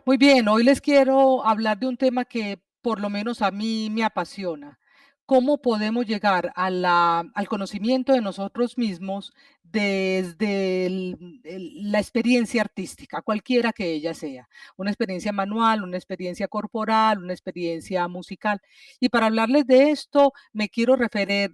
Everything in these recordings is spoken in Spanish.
Muy bien, hoy les quiero hablar de un tema que por lo menos a mí me apasiona. ¿Cómo podemos llegar a al conocimiento de nosotros mismos desde la experiencia artística, cualquiera que ella sea? Una experiencia manual, una experiencia corporal, una experiencia musical. Y para hablarles de esto, me quiero referir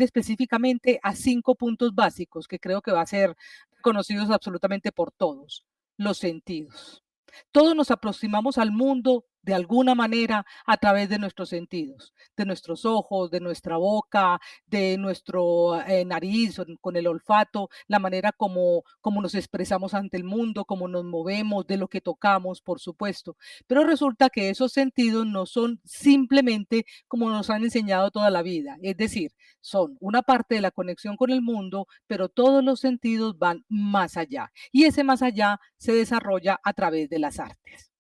específicamente a 5 puntos básicos que creo que va a ser conocidos absolutamente por todos: los sentidos. Todos nos aproximamos al mundo de alguna manera a través de nuestros sentidos, de nuestros ojos, de nuestra boca, de nuestro nariz, con el olfato, la manera como nos expresamos ante el mundo, cómo nos movemos, de lo que tocamos, por supuesto. Pero resulta que esos sentidos no son simplemente como nos han enseñado toda la vida. Es decir, son una parte de la conexión con el mundo, pero todos los sentidos van más allá. Y ese más allá se desarrolla a través de las artes.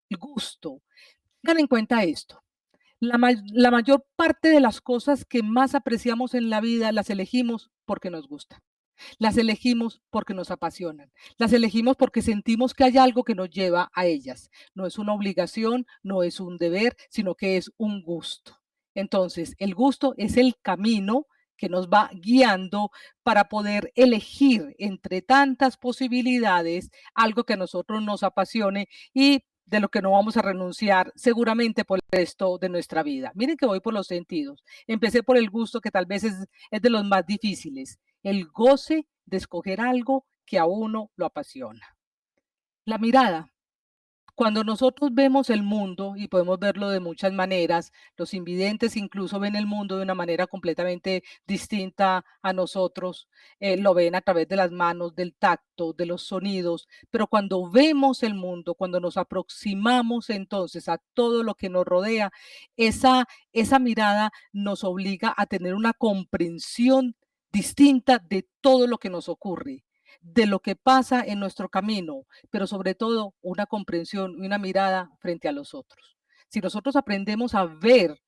El gusto. Tengan en cuenta esto. La mayor parte de las cosas que más apreciamos en la vida las elegimos porque nos gustan. Las elegimos porque nos apasionan. Las elegimos porque sentimos que hay algo que nos lleva a ellas. No es una obligación, no es un deber, sino que es un gusto. Entonces, el gusto es el camino que nos va guiando para poder elegir entre tantas posibilidades algo que a nosotros nos apasione y de lo que no vamos a renunciar seguramente por el resto de nuestra vida. Miren que voy por los sentidos. Empecé por el gusto, que tal vez es de los más difíciles, el goce de escoger algo que a uno lo apasiona. La mirada. Cuando nosotros vemos el mundo, y podemos verlo de muchas maneras, los invidentes incluso ven el mundo de una manera completamente distinta a nosotros, lo ven a través de las manos, del tacto, de los sonidos, pero cuando vemos el mundo, cuando nos aproximamos entonces a todo lo que nos rodea, esa mirada nos obliga a tener una comprensión distinta de todo lo que nos ocurre, de lo que pasa en nuestro camino, pero sobre todo una comprensión y una mirada frente a los otros. Si nosotros aprendemos a ver,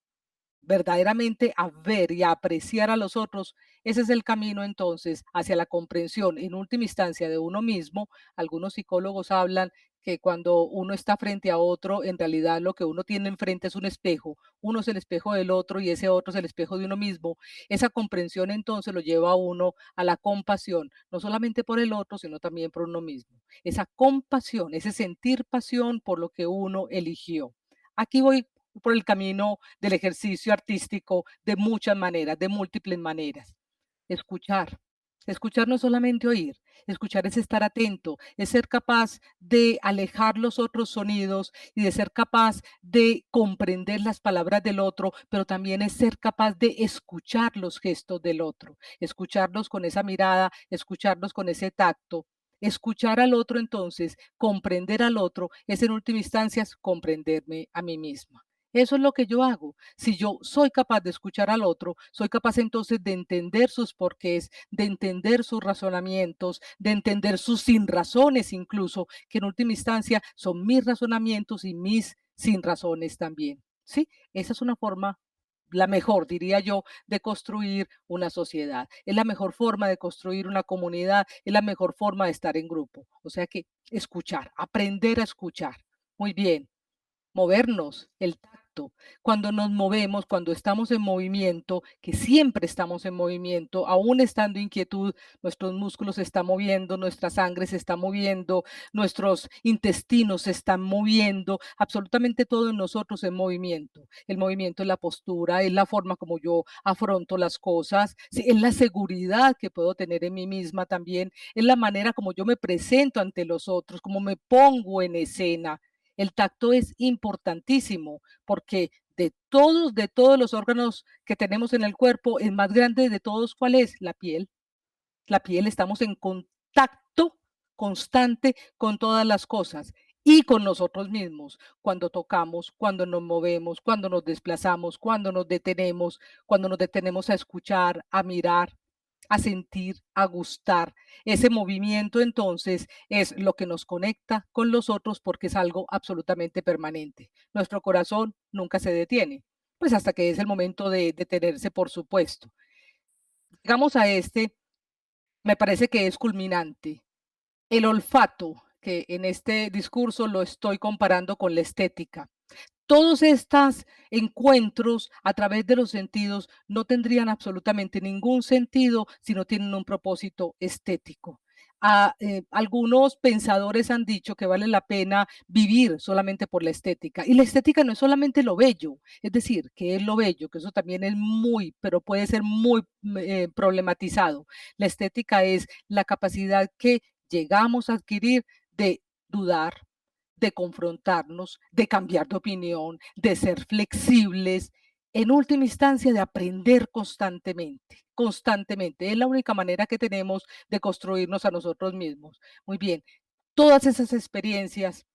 verdaderamente a ver y a apreciar a los otros, ese es el camino entonces hacia la comprensión, en última instancia, de uno mismo. Algunos psicólogos hablan que cuando uno está frente a otro, en realidad lo que uno tiene enfrente es un espejo. Uno es el espejo del otro y ese otro es el espejo de uno mismo. Esa comprensión entonces lo lleva a uno a la compasión, no solamente por el otro, sino también por uno mismo. Esa compasión, ese sentir pasión por lo que uno eligió. Aquí voy por el camino del ejercicio artístico de muchas maneras, de múltiples maneras. Escuchar. Escuchar no es solamente oír, escuchar es estar atento, es ser capaz de alejar los otros sonidos y de ser capaz de comprender las palabras del otro, pero también es ser capaz de escuchar los gestos del otro, escucharlos con esa mirada, escucharlos con ese tacto. Escuchar al otro entonces, comprender al otro, es en última instancia comprenderme a mí misma. Eso es lo que yo hago. Si yo soy capaz de escuchar al otro, soy capaz entonces de entender sus porqués, de entender sus razonamientos, de entender sus sinrazones incluso, que en última instancia son mis razonamientos y mis sinrazones también. ¿Sí? Esa es una forma, la mejor, diría yo, de construir una sociedad. Es la mejor forma de construir una comunidad, es la mejor forma de estar en grupo. O sea que escuchar, aprender a escuchar. Muy bien. Movernos, el tacto. Cuando nos movemos, cuando estamos en movimiento, que siempre estamos en movimiento, aún estando inquietud, nuestros músculos se están moviendo, nuestra sangre se está moviendo, nuestros intestinos se están moviendo, absolutamente todo en nosotros en movimiento. El movimiento es la postura, es la forma como yo afronto las cosas, sí, es la seguridad que puedo tener en mí misma también, es la manera como yo me presento ante los otros, como me pongo en escena. El tacto es importantísimo porque de todos los órganos que tenemos en el cuerpo, el más grande de todos, ¿cuál es? La piel. La piel, estamos en contacto constante con todas las cosas y con nosotros mismos, cuando tocamos, cuando nos movemos, cuando nos desplazamos, cuando nos detenemos a escuchar, a mirar, a sentir, a gustar. Ese movimiento entonces es lo que nos conecta con los otros porque es algo absolutamente permanente. Nuestro corazón nunca se detiene, pues hasta que es el momento de detenerse, por supuesto. Llegamos a me parece que es culminante. El olfato. que en este discurso lo estoy comparando con la estética. Todos estos encuentros a través de los sentidos no tendrían absolutamente ningún sentido si no tienen un propósito estético. Algunos pensadores han dicho que vale la pena vivir solamente por la estética. Y la estética no es solamente lo bello, es decir, que es lo bello, que eso también es muy, pero puede ser muy problematizado. La estética es la capacidad que llegamos a adquirir de dudar, de confrontarnos, de cambiar de opinión, de ser flexibles, en última instancia de aprender constantemente, constantemente. Es la única manera que tenemos de construirnos a nosotros mismos. Muy bien, todas esas experiencias,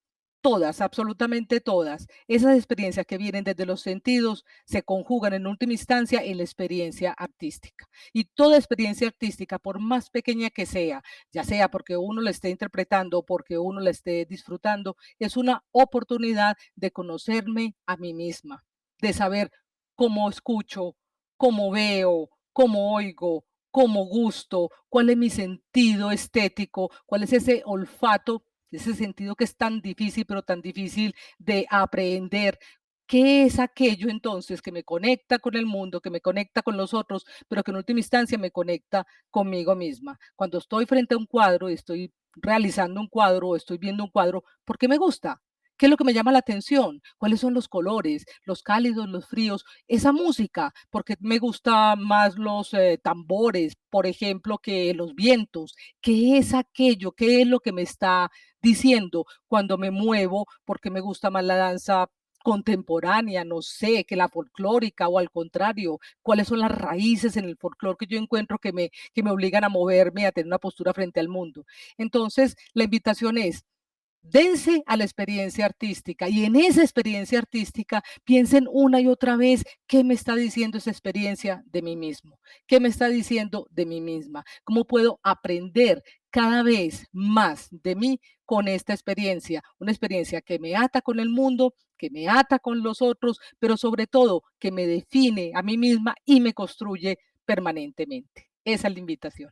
todas, absolutamente todas, esas experiencias que vienen desde los sentidos se conjugan en última instancia en la experiencia artística. Y toda experiencia artística, por más pequeña que sea, ya sea porque uno la esté interpretando o porque uno la esté disfrutando, es una oportunidad de conocerme a mí misma, de saber cómo escucho, cómo veo, cómo oigo, cómo gusto, cuál es mi sentido estético, cuál es ese olfato, ese sentido que es tan difícil, pero tan difícil de aprender. ¿Qué es aquello entonces que me conecta con el mundo, que me conecta con los otros, pero que en última instancia me conecta conmigo misma? Cuando estoy frente a un cuadro y estoy realizando un cuadro o estoy viendo un cuadro, ¿por qué me gusta? ¿Qué es lo que me llama la atención? ¿Cuáles son los colores, los cálidos, los fríos? Esa música, porque me gusta más los tambores, por ejemplo, que los vientos. ¿Qué es aquello? ¿Qué es lo que me está diciendo cuando me muevo? Porque me gusta más la danza contemporánea, no sé, que la folclórica o al contrario, cuáles son las raíces en el folclore que yo encuentro que me obligan a moverme, a tener una postura frente al mundo. Entonces, la invitación es, dense a la experiencia artística y en esa experiencia artística piensen una y otra vez qué me está diciendo esa experiencia de mí mismo, qué me está diciendo de mí misma, cómo puedo aprender cada vez más de mí con esta experiencia, una experiencia que me ata con el mundo, que me ata con los otros, pero sobre todo que me define a mí misma y me construye permanentemente. Esa es la invitación.